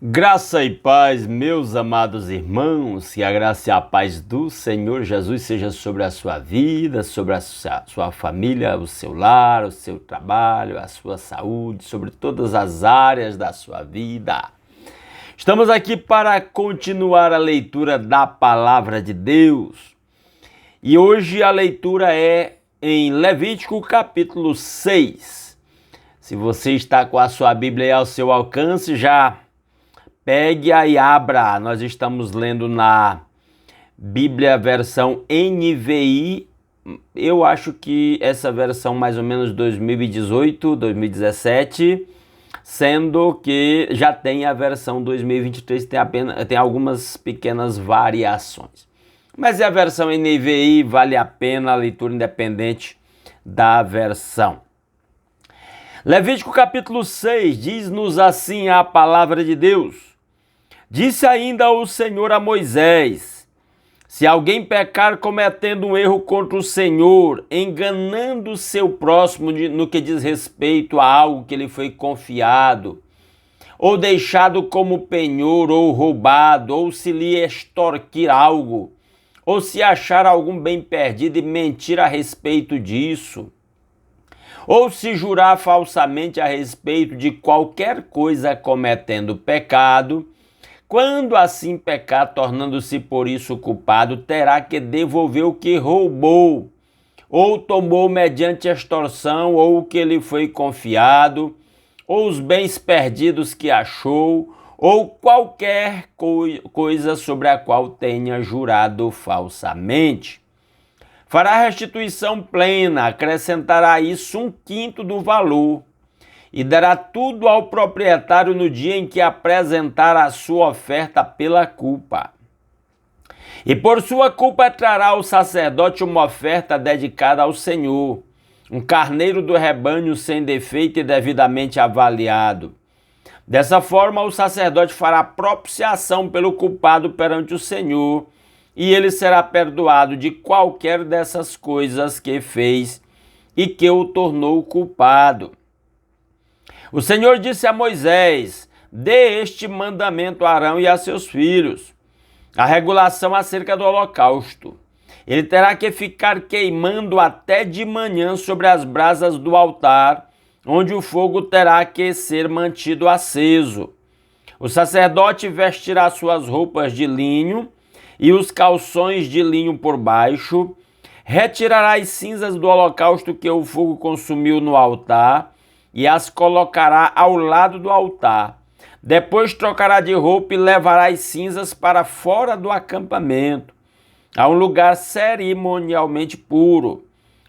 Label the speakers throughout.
Speaker 1: Graça e paz, meus amados irmãos, que a graça e a paz do Senhor Jesus seja sobre a sua vida, sobre a sua família, o seu lar, o seu trabalho, a sua saúde, sobre todas as áreas da sua vida. Estamos aqui para continuar a leitura da Palavra de Deus. E hoje a leitura é em Levítico capítulo 6. Se você está com a sua Bíblia ao seu alcance, já pegue e abra. Nós estamos lendo na Bíblia versão NVI. Eu acho que essa versão mais ou menos 2018, 2017, sendo que já tem a versão 2023, tem algumas pequenas variações. Mas a versão NVI vale a pena a leitura independente da versão. Levítico capítulo 6 diz-nos assim a palavra de Deus. Disse ainda o Senhor a Moisés: se alguém pecar cometendo um erro contra o Senhor, enganando seu próximo no que diz respeito a algo que lhe foi confiado, ou deixado como penhor, ou roubado, ou se lhe extorquir algo, ou se achar algum bem perdido e mentir a respeito disso, ou se jurar falsamente a respeito de qualquer coisa cometendo pecado, quando assim pecar, tornando-se por isso culpado, terá que devolver o que roubou, ou tomou mediante extorsão, ou o que lhe foi confiado, ou os bens perdidos que achou, ou qualquer coisa sobre a qual tenha jurado falsamente. Fará restituição plena, acrescentará a isso 1/5 do valor, e dará tudo ao proprietário no dia em que apresentar a sua oferta pela culpa. E por sua culpa trará ao sacerdote uma oferta dedicada ao Senhor, um carneiro do rebanho sem defeito e devidamente avaliado. Dessa forma, o sacerdote fará propiciação pelo culpado perante o Senhor, e ele será perdoado de qualquer dessas coisas que fez e que o tornou culpado. O Senhor disse a Moisés: dê este mandamento a Arão e a seus filhos, a regulação acerca do holocausto. Ele terá que ficar queimando até de manhã sobre as brasas do altar, onde o fogo terá que ser mantido aceso. O sacerdote vestirá suas roupas de linho e os calções de linho por baixo, retirará as cinzas do holocausto que o fogo consumiu no altar, e as colocará ao lado do altar. Depois trocará de roupa e levará as cinzas para fora do acampamento, a um lugar cerimonialmente puro.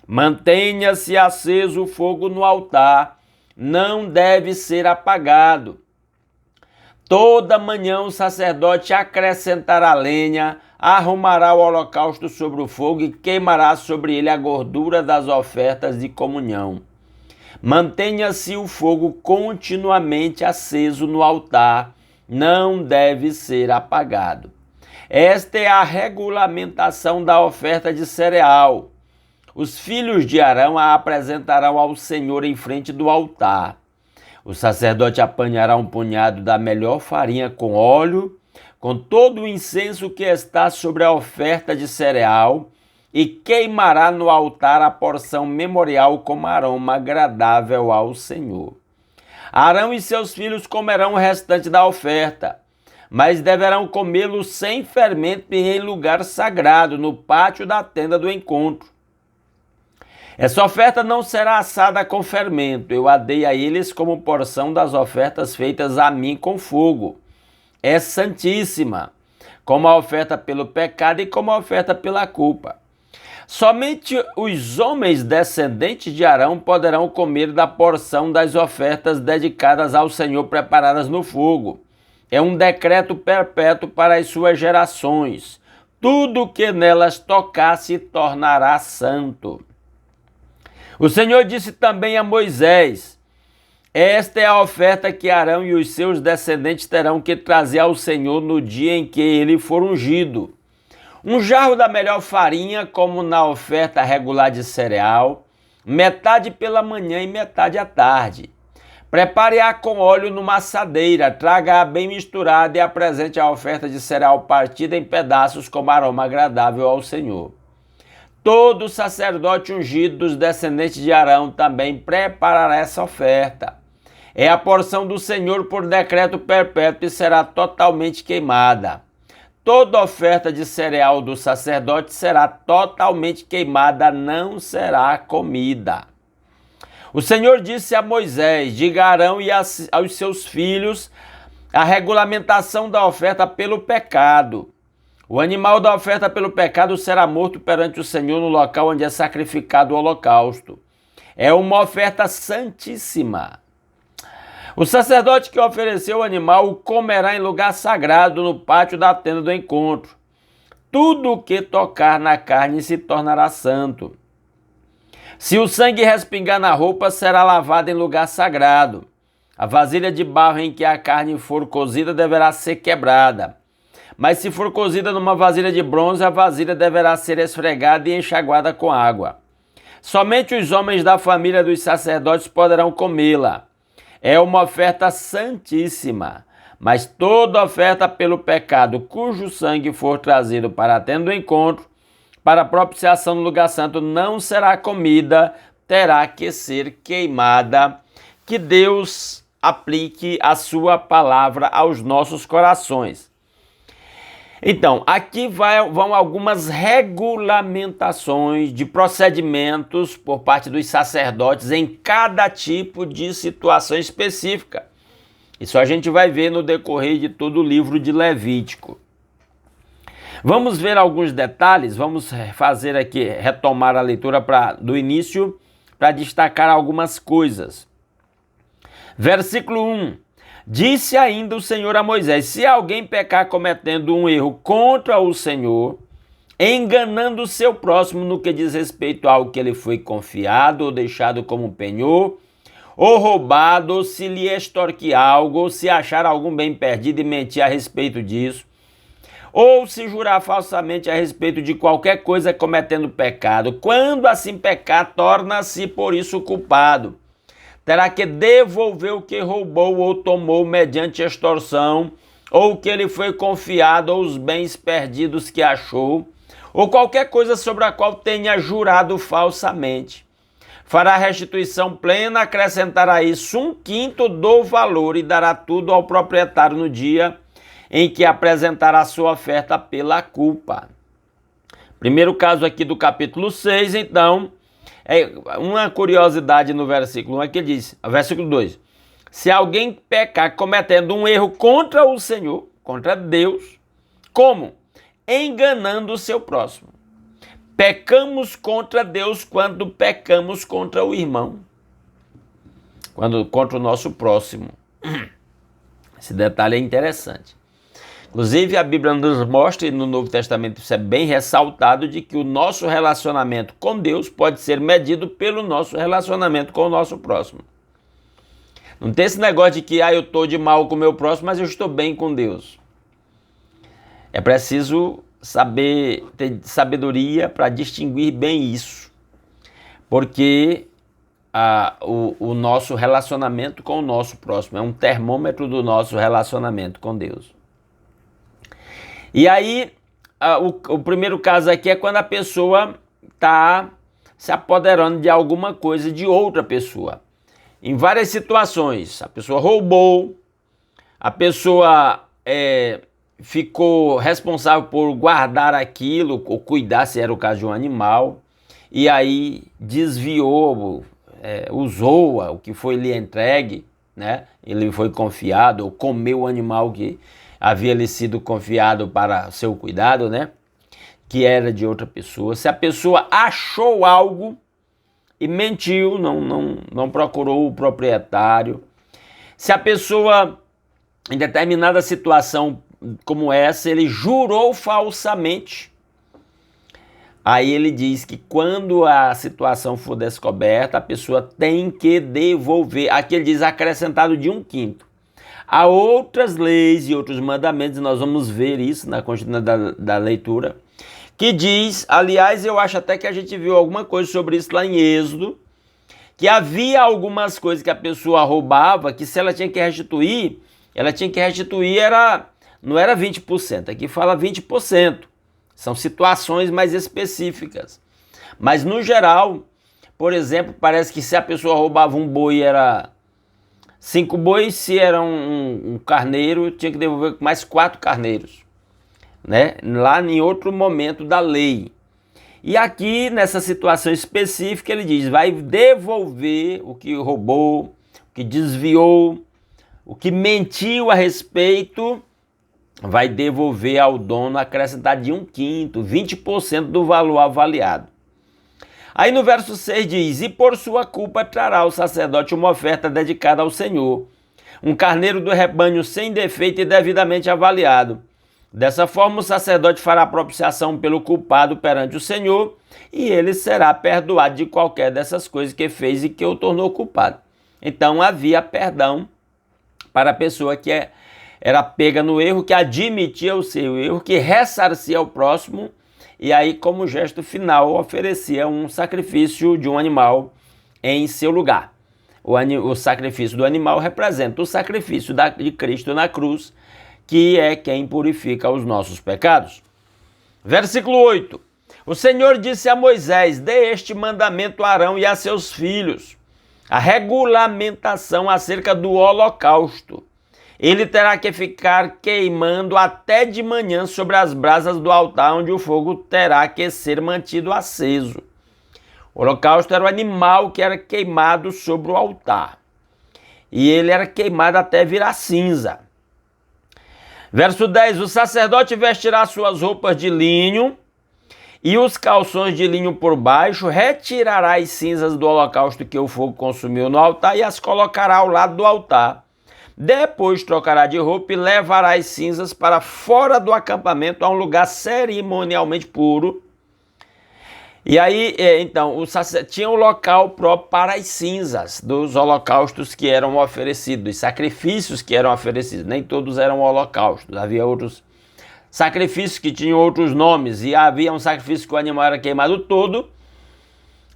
Speaker 1: Mantenha-se aceso o fogo no altar, não deve ser apagado. Toda manhã o sacerdote acrescentará lenha, arrumará o holocausto sobre o fogo e queimará sobre ele a gordura das ofertas de comunhão. Mantenha-se o fogo continuamente aceso no altar, não deve ser apagado. Esta é a regulamentação da oferta de cereal. Os filhos de Arão a apresentarão ao Senhor em frente do altar. O sacerdote apanhará um punhado da melhor farinha com óleo, com todo o incenso que está sobre a oferta de cereal, e queimará no altar a porção memorial como aroma agradável ao Senhor. Arão e seus filhos comerão o restante da oferta, mas deverão comê-lo sem fermento e em lugar sagrado, no pátio da tenda do encontro. Essa oferta não será assada com fermento, eu a dei a eles como porção das ofertas feitas a mim com fogo. É santíssima, como a oferta pelo pecado e como a oferta pela culpa. Somente os homens descendentes de Arão poderão comer da porção das ofertas dedicadas ao Senhor preparadas no fogo. É um decreto perpétuo para as suas gerações. Tudo que nelas tocar se tornará santo. O Senhor disse também a Moisés: esta é a oferta que Arão e os seus descendentes terão que trazer ao Senhor no dia em que ele for ungido. Um jarro da melhor farinha, como na oferta regular de cereal, metade pela manhã e metade à tarde. Prepare-a com óleo numa assadeira, traga-a bem misturada e apresente a oferta de cereal partida em pedaços como aroma agradável ao Senhor. Todo sacerdote ungido dos descendentes de Arão também preparará essa oferta. É a porção do Senhor por decreto perpétuo e será totalmente queimada. Toda oferta de cereal do sacerdote será totalmente queimada, não será comida. O Senhor disse a Moisés: diga a Arão e aos seus filhos a regulamentação da oferta pelo pecado. O animal da oferta pelo pecado será morto perante o Senhor no local onde é sacrificado o holocausto. É uma oferta santíssima. O sacerdote que ofereceu o animal o comerá em lugar sagrado no pátio da tenda do encontro. Tudo o que tocar na carne se tornará santo. Se o sangue respingar na roupa, será lavado em lugar sagrado. A vasilha de barro em que a carne for cozida deverá ser quebrada. Mas se for cozida numa vasilha de bronze, a vasilha deverá ser esfregada e enxaguada com água. Somente os homens da família dos sacerdotes poderão comê-la. É uma oferta santíssima, mas toda oferta pelo pecado, cujo sangue for trazido para a tenda do encontro, para a propiciação no lugar santo, não será comida, terá que ser queimada. Que Deus aplique a sua palavra aos nossos corações. Então, aqui vão algumas regulamentações de procedimentos por parte dos sacerdotes em cada tipo de situação específica. Isso a gente vai ver no decorrer de todo o livro de Levítico. Vamos ver alguns detalhes, vamos fazer aqui, retomar a leitura do início para destacar algumas coisas. Versículo 1. Disse ainda o Senhor a Moisés: se alguém pecar cometendo um erro contra o Senhor, enganando o seu próximo no que diz respeito ao que ele foi confiado ou deixado como penhor, ou roubado, ou se lhe extorquir algo, ou se achar algum bem perdido e mentir a respeito disso, ou se jurar falsamente a respeito de qualquer coisa cometendo pecado, quando assim pecar, torna-se por isso culpado. Terá que devolver o que roubou ou tomou mediante extorsão, ou o que lhe foi confiado, ou os bens perdidos que achou, ou qualquer coisa sobre a qual tenha jurado falsamente. Fará restituição plena, acrescentará a isso 1/5 do valor e dará tudo ao proprietário no dia em que apresentará sua oferta pela culpa. Primeiro caso aqui do capítulo 6, então, é uma curiosidade no versículo 1, é que ele diz, versículo 2, se alguém pecar cometendo um erro contra o Senhor, contra Deus, como? Enganando o seu próximo. Pecamos contra Deus quando pecamos contra o irmão, contra o nosso próximo. Esse detalhe é interessante. Inclusive, a Bíblia nos mostra, e no Novo Testamento isso é bem ressaltado, de que o nosso relacionamento com Deus pode ser medido pelo nosso relacionamento com o nosso próximo. Não tem esse negócio de que eu estou de mal com o meu próximo, mas eu estou bem com Deus. É preciso ter sabedoria para distinguir bem isso, porque o nosso relacionamento com o nosso próximo é um termômetro do nosso relacionamento com Deus. E aí, o primeiro caso aqui é quando a pessoa está se apoderando de alguma coisa de outra pessoa. Em várias situações, a pessoa roubou, a pessoa ficou responsável por guardar aquilo, ou cuidar, se era o caso de um animal, e aí desviou, usou o que foi lhe entregue, né? Ele foi confiado, ou comeu o animal que havia lhe sido confiado para seu cuidado, né? Que era de outra pessoa. Se a pessoa achou algo e mentiu, não procurou o proprietário. Se a pessoa, em determinada situação como essa, ele jurou falsamente, aí ele diz que quando a situação for descoberta, a pessoa tem que devolver. Aqui ele diz acrescentado de 1/5. Há outras leis e outros mandamentos, nós vamos ver isso na continuidade da leitura, que diz, aliás, eu acho até que a gente viu alguma coisa sobre isso lá em Êxodo, que havia algumas coisas que a pessoa roubava, que se ela tinha que restituir, não era 20%, aqui fala 20%. São situações mais específicas. Mas no geral, por exemplo, parece que se a pessoa roubava um boi era 5 bois, se era um carneiro, tinha que devolver mais 4 carneiros, né? Lá em outro momento da lei. E aqui, nessa situação específica, ele diz, vai devolver o que roubou, o que desviou, o que mentiu a respeito, vai devolver ao dono acrescentar de 1/5, 20% do valor avaliado. Aí no verso 6 diz, e por sua culpa trará o sacerdote uma oferta dedicada ao Senhor, um carneiro do rebanho sem defeito e devidamente avaliado. Dessa forma, o sacerdote fará propiciação pelo culpado perante o Senhor e ele será perdoado de qualquer dessas coisas que fez e que o tornou culpado. Então havia perdão para a pessoa que era pega no erro, que admitia o seu erro, que ressarcia o próximo e aí, como gesto final, oferecia um sacrifício de um animal em seu lugar. O sacrifício do animal representa o sacrifício de Cristo na cruz, que é quem purifica os nossos pecados. Versículo 8. O Senhor disse a Moisés, dê este mandamento a Arão e a seus filhos, a regulamentação acerca do holocausto. Ele terá que ficar queimando até de manhã sobre as brasas do altar, onde o fogo terá que ser mantido aceso. O holocausto era o animal que era queimado sobre o altar. E ele era queimado até virar cinza. Verso 10, o sacerdote vestirá suas roupas de linho e os calções de linho por baixo, retirará as cinzas do holocausto que o fogo consumiu no altar e as colocará ao lado do altar. Depois trocará de roupa e levará as cinzas para fora do acampamento a um lugar cerimonialmente puro. E aí, então, tinha um local próprio para as cinzas dos holocaustos que eram oferecidos, dos sacrifícios que eram oferecidos. Nem todos eram holocaustos, havia outros sacrifícios que tinham outros nomes. E havia um sacrifício que o animal era queimado todo,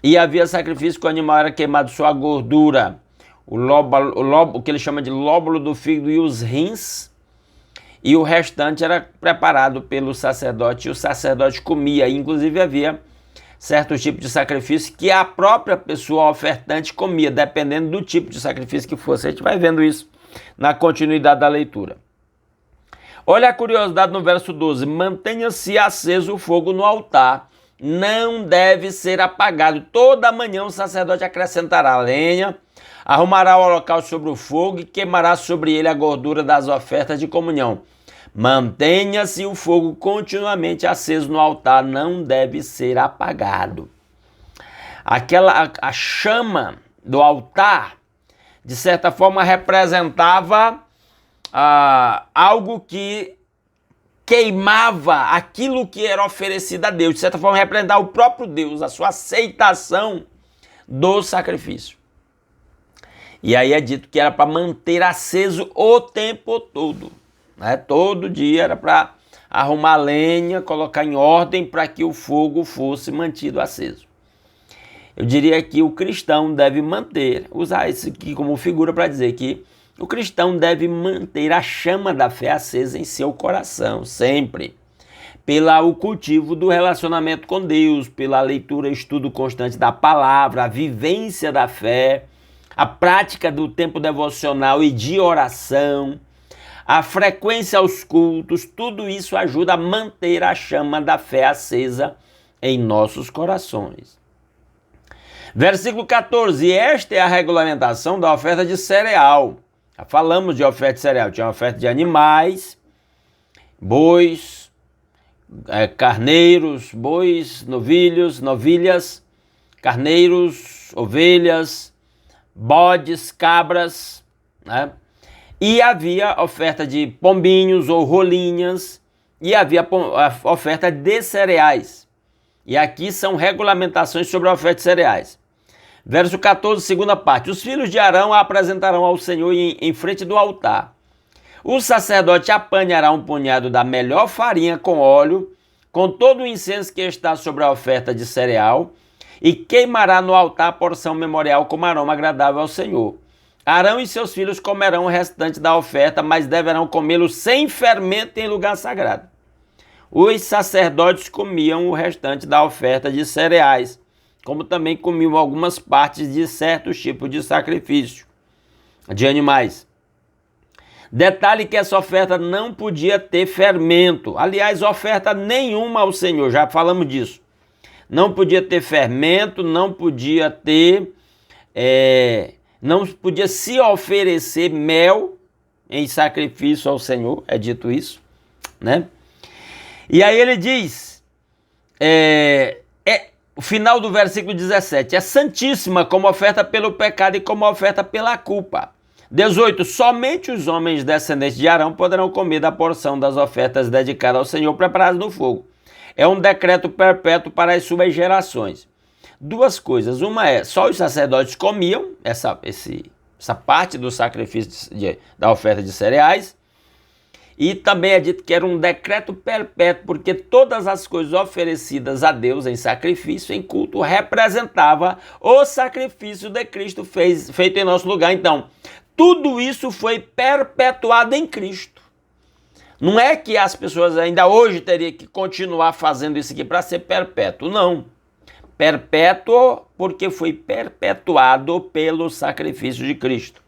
Speaker 1: e havia sacrifício que o animal era queimado só a gordura, o que ele chama de lóbulo do fígado e os rins, e o restante era preparado pelo sacerdote, e o sacerdote comia. Inclusive havia certo tipo de sacrifício que a própria pessoa ofertante comia, dependendo do tipo de sacrifício que fosse. A gente vai vendo isso na continuidade da leitura. Olha a curiosidade no verso 12. Mantenha-se aceso o fogo no altar, não deve ser apagado. Toda manhã o sacerdote acrescentará lenha, arrumará o holocausto sobre o fogo e queimará sobre ele a gordura das ofertas de comunhão. Mantenha-se o fogo continuamente aceso no altar, não deve ser apagado. A chama do altar, de certa forma, representava algo que queimava aquilo que era oferecido a Deus. De certa forma, representava o próprio Deus, a sua aceitação do sacrifício. E aí é dito que era para manter aceso o tempo todo. Né? Todo dia era para arrumar lenha, colocar em ordem para que o fogo fosse mantido aceso. Eu diria que o cristão deve usar isso aqui como figura para dizer que o cristão deve manter a chama da fé acesa em seu coração, sempre. Pelo cultivo do relacionamento com Deus, pela leitura e estudo constante da palavra, a vivência da fé, a prática do tempo devocional e de oração, a frequência aos cultos, tudo isso ajuda a manter a chama da fé acesa em nossos corações. Versículo 14, esta é a regulamentação da oferta de cereal. Já falamos de oferta de cereal, tinha oferta de animais, bois, carneiros, bois, novilhas, carneiros, ovelhas, bodes, cabras, né? E havia oferta de pombinhos ou rolinhas, e havia a oferta de cereais. E aqui são regulamentações sobre a oferta de cereais. Verso 14, segunda parte. Os filhos de Arão a apresentarão ao Senhor em frente do altar. O sacerdote apanhará um punhado da melhor farinha com óleo, com todo o incenso que está sobre a oferta de cereal, e queimará no altar a porção memorial como aroma agradável ao Senhor. Arão e seus filhos comerão o restante da oferta, mas deverão comê-lo sem fermento em lugar sagrado. Os sacerdotes comiam o restante da oferta de cereais, como também comiam algumas partes de certos tipos de sacrifício de animais. Detalhe que essa oferta não podia ter fermento. Aliás, oferta nenhuma ao Senhor, já falamos disso. Não podia ter fermento, não podia ter... não podia se oferecer mel em sacrifício ao Senhor, é dito isso, né? E aí ele diz, o final do versículo 17, é santíssima como oferta pelo pecado e como oferta pela culpa. 18, somente os homens descendentes de Arão poderão comer da porção das ofertas dedicadas ao Senhor preparadas no fogo. É um decreto perpétuo para as suas gerações. Duas coisas, uma é, só os sacerdotes comiam essa parte do sacrifício da oferta de cereais, e também é dito que era um decreto perpétuo, porque todas as coisas oferecidas a Deus em sacrifício, em culto, representava o sacrifício de Cristo feito em nosso lugar. Então, tudo isso foi perpetuado em Cristo. Não é que as pessoas ainda hoje teriam que continuar fazendo isso aqui para ser perpétuo, não. Perpétuo porque foi perpetuado pelo sacrifício de Cristo.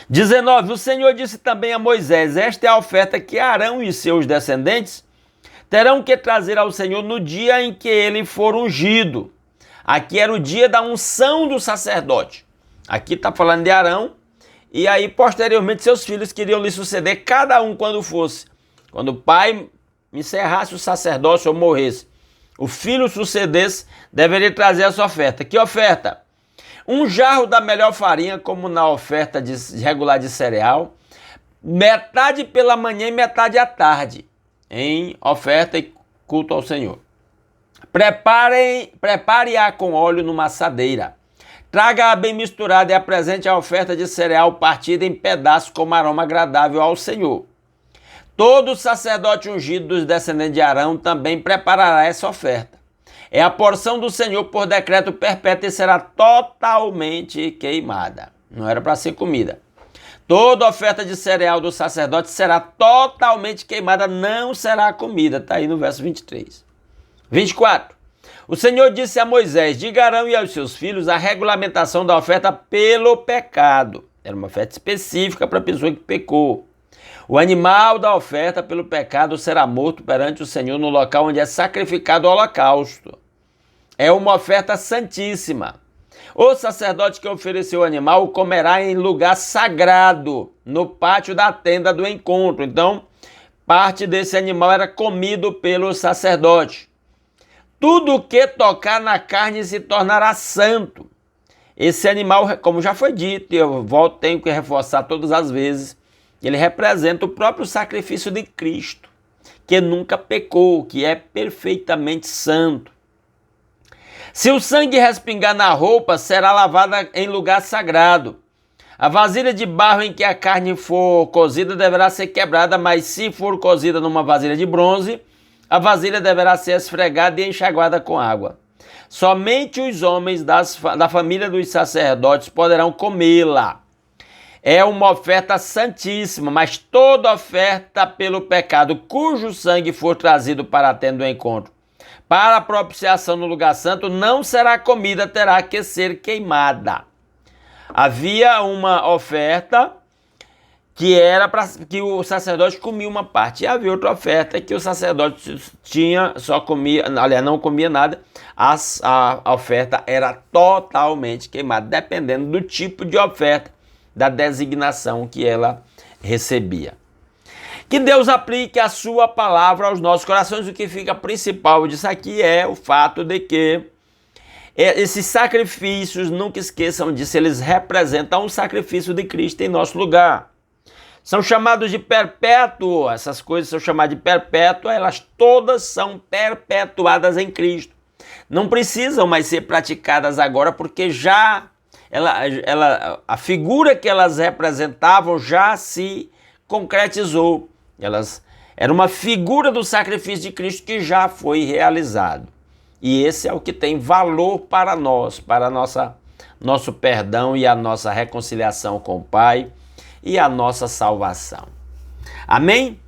Speaker 1: 19. O Senhor disse também a Moisés, esta é a oferta que Arão e seus descendentes terão que trazer ao Senhor no dia em que ele for ungido. Aqui era o dia da unção do sacerdote. Aqui está falando de Arão, e aí posteriormente seus filhos queriam lhe suceder, cada um quando fosse. Quando o pai encerrasse o sacerdócio ou morresse, o filho sucedesse, deveria trazer essa oferta. Que oferta? Um jarro da melhor farinha, como na oferta regular de cereal, metade pela manhã e metade à tarde, em oferta e culto ao Senhor. Prepare-a com óleo numa assadeira. Traga-a bem misturada e apresente a oferta de cereal partida em pedaços como aroma agradável ao Senhor. Todo sacerdote ungido dos descendentes de Arão também preparará essa oferta. É a porção do Senhor por decreto perpétuo e será totalmente queimada. Não era para ser comida. Toda oferta de cereal do sacerdote será totalmente queimada, não será comida. Está aí no verso 23. 24. O Senhor disse a Moisés, diga a Arão e aos seus filhos a regulamentação da oferta pelo pecado. Era uma oferta específica para a pessoa que pecou. O animal da oferta pelo pecado será morto perante o Senhor no local onde é sacrificado o holocausto. É uma oferta santíssima. O sacerdote que ofereceu o animal o comerá em lugar sagrado, no pátio da tenda do encontro. Então, parte desse animal era comido pelo sacerdote. Tudo que tocar na carne se tornará santo. Esse animal, como já foi dito, e eu tenho que reforçar todas as vezes, ele representa o próprio sacrifício de Cristo, que nunca pecou, que é perfeitamente santo. Se o sangue respingar na roupa, será lavada em lugar sagrado. A vasilha de barro em que a carne for cozida deverá ser quebrada, mas se for cozida numa vasilha de bronze, a vasilha deverá ser esfregada e enxaguada com água. Somente os homens da família dos sacerdotes poderão comê-la. É uma oferta santíssima, mas toda oferta pelo pecado, cujo sangue for trazido para a tenda do encontro, para a propiciação no lugar santo, não será comida, terá que ser queimada. Havia uma oferta que era para que o sacerdote comia uma parte, e havia outra oferta que o sacerdote não comia nada, a oferta era totalmente queimada, dependendo do tipo de oferta, da designação que ela recebia. Que Deus aplique a sua palavra aos nossos corações. O que fica principal disso aqui é o fato de que esses sacrifícios, nunca esqueçam disso, eles representam o sacrifício de Cristo em nosso lugar. São chamados de perpétuo, essas coisas são chamadas de perpétua, elas todas são perpetuadas em Cristo. Não precisam mais ser praticadas agora, porque já a figura que elas representavam já se concretizou. Era uma figura do sacrifício de Cristo que já foi realizado. E esse é o que tem valor para nós, para nosso perdão e a nossa reconciliação com o Pai e a nossa salvação. Amém?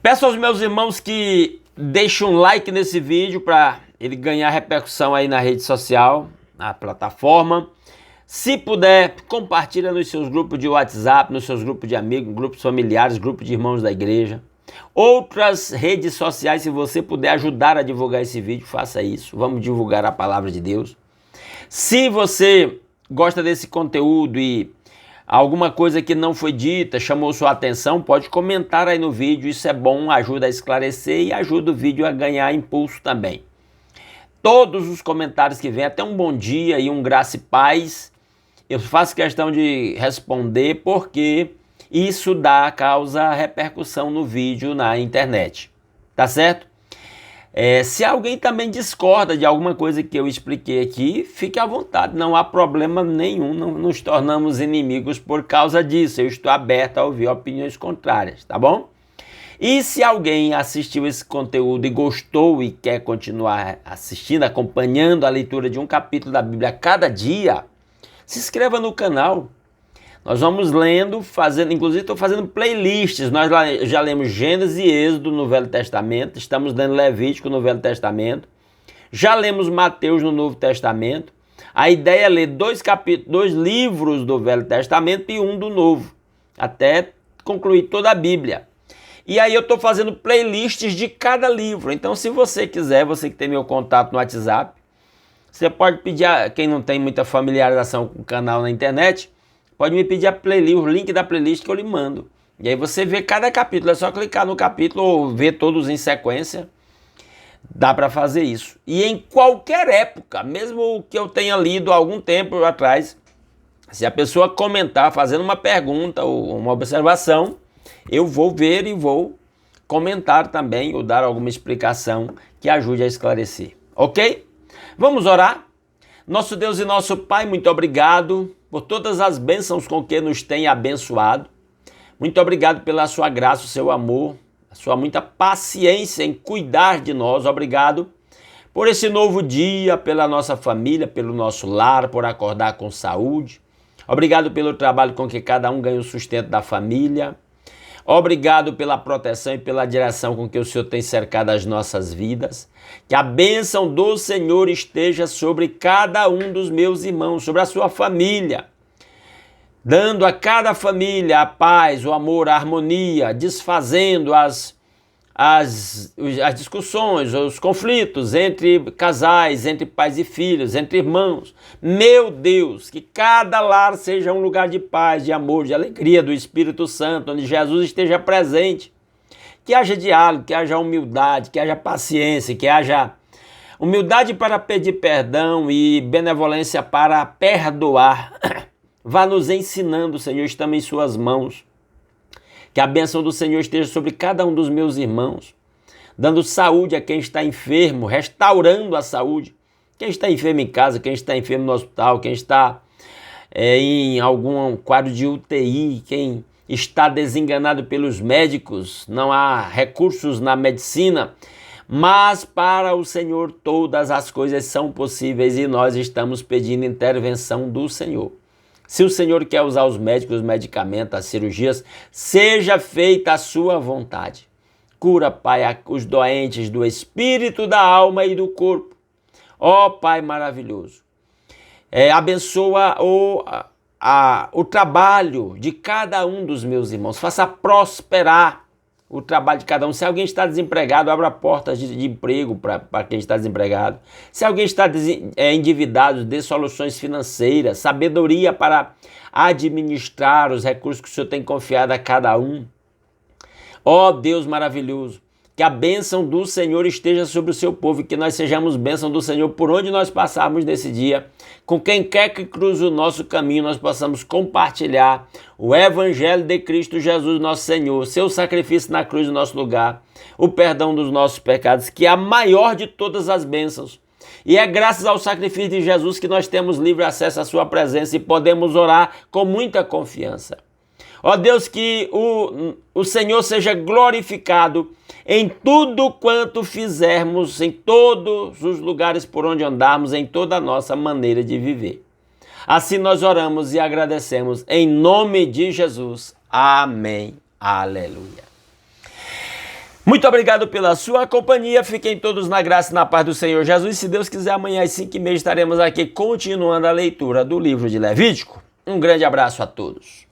Speaker 1: Peço aos meus irmãos que deixem um like nesse vídeo para ele ganhar repercussão aí na rede social, na plataforma. Se puder, compartilha nos seus grupos de WhatsApp, nos seus grupos de amigos, grupos familiares, grupos de irmãos da igreja. Outras redes sociais, se você puder ajudar a divulgar esse vídeo, faça isso. Vamos divulgar a palavra de Deus. Se você gosta desse conteúdo e alguma coisa que não foi dita, chamou sua atenção, pode comentar aí no vídeo. Isso é bom, ajuda a esclarecer e ajuda o vídeo a ganhar impulso também. Todos os comentários que vêm, até um bom dia e um graça e paz, eu faço questão de responder porque isso causa repercussão no vídeo na internet, tá certo? Se alguém também discorda de alguma coisa que eu expliquei aqui, fique à vontade, não há problema nenhum, não nos tornamos inimigos por causa disso, eu estou aberto a ouvir opiniões contrárias, tá bom? E se alguém assistiu esse conteúdo e gostou e quer continuar assistindo, acompanhando a leitura de um capítulo da Bíblia a cada dia, se inscreva no canal. Nós vamos lendo, inclusive estou fazendo playlists. Nós já lemos Gênesis e Êxodo no Velho Testamento, estamos lendo Levítico no Velho Testamento, já lemos Mateus no Novo Testamento. A ideia é ler 2 livros do Velho Testamento e um do Novo, até concluir toda a Bíblia. E aí eu estou fazendo playlists de cada livro. Então, se você quiser, você que tem meu contato no WhatsApp, você pode pedir, quem não tem muita familiarização com o canal na internet, pode me pedir a playlist, o link da playlist que eu lhe mando. E aí você vê cada capítulo, é só clicar no capítulo ou ver todos em sequência. Dá para fazer isso. E em qualquer época, mesmo que eu tenha lido há algum tempo atrás, se a pessoa comentar, fazendo uma pergunta ou uma observação, eu vou ver e vou comentar também ou dar alguma explicação que ajude a esclarecer. Ok? Vamos orar? Nosso Deus e nosso Pai, muito obrigado por todas as bênçãos com que nos tem abençoado. Muito obrigado pela sua graça, o seu amor, a sua muita paciência em cuidar de nós. Obrigado por esse novo dia, pela nossa família, pelo nosso lar, por acordar com saúde. Obrigado pelo trabalho com que cada um ganha o sustento da família. Obrigado pela proteção e pela direção com que o Senhor tem cercado as nossas vidas. Que a bênção do Senhor esteja sobre cada um dos meus irmãos, sobre a sua família, dando a cada família a paz, o amor, a harmonia, desfazendo as discussões, os conflitos entre casais, entre pais e filhos, entre irmãos. Meu Deus, que cada lar seja um lugar de paz, de amor, de alegria do Espírito Santo, onde Jesus esteja presente. Que haja diálogo, que haja humildade, que haja paciência, que haja humildade para pedir perdão e benevolência para perdoar. Vá nos ensinando, Senhor, estamos em suas mãos. Que a bênção do Senhor esteja sobre cada um dos meus irmãos, dando saúde a quem está enfermo, restaurando a saúde. Quem está enfermo em casa, quem está enfermo no hospital, quem está em algum quadro de UTI, quem está desenganado pelos médicos, não há recursos na medicina, mas para o Senhor todas as coisas são possíveis e nós estamos pedindo intervenção do Senhor. Se o Senhor quer usar os médicos, os medicamentos, as cirurgias, seja feita a sua vontade. Cura, Pai, os doentes do espírito, da alma e do corpo. Ó Pai maravilhoso, abençoa o trabalho de cada um dos meus irmãos. Faça prosperar o trabalho de cada um. Se alguém está desempregado, abra portas de emprego para quem está desempregado. Se alguém está endividado, dê soluções financeiras, sabedoria para administrar os recursos que o Senhor tem confiado a cada um. Ó Deus maravilhoso, que a bênção do Senhor esteja sobre o seu povo e que nós sejamos bênção do Senhor por onde nós passarmos nesse dia. Com quem quer que cruze o nosso caminho, nós possamos compartilhar o Evangelho de Cristo Jesus, nosso Senhor, seu sacrifício na cruz no nosso lugar, o perdão dos nossos pecados, que é a maior de todas as bênçãos. E é graças ao sacrifício de Jesus que nós temos livre acesso à sua presença e podemos orar com muita confiança. Ó Deus, que o Senhor seja glorificado em tudo quanto fizermos, em todos os lugares por onde andarmos, em toda a nossa maneira de viver. Assim nós oramos e agradecemos em nome de Jesus. Amém. Aleluia. Muito obrigado pela sua companhia. Fiquem todos na graça e na paz do Senhor Jesus. Se Deus quiser, amanhã às 5h30 estaremos aqui continuando a leitura do livro de Levítico. Um grande abraço a todos.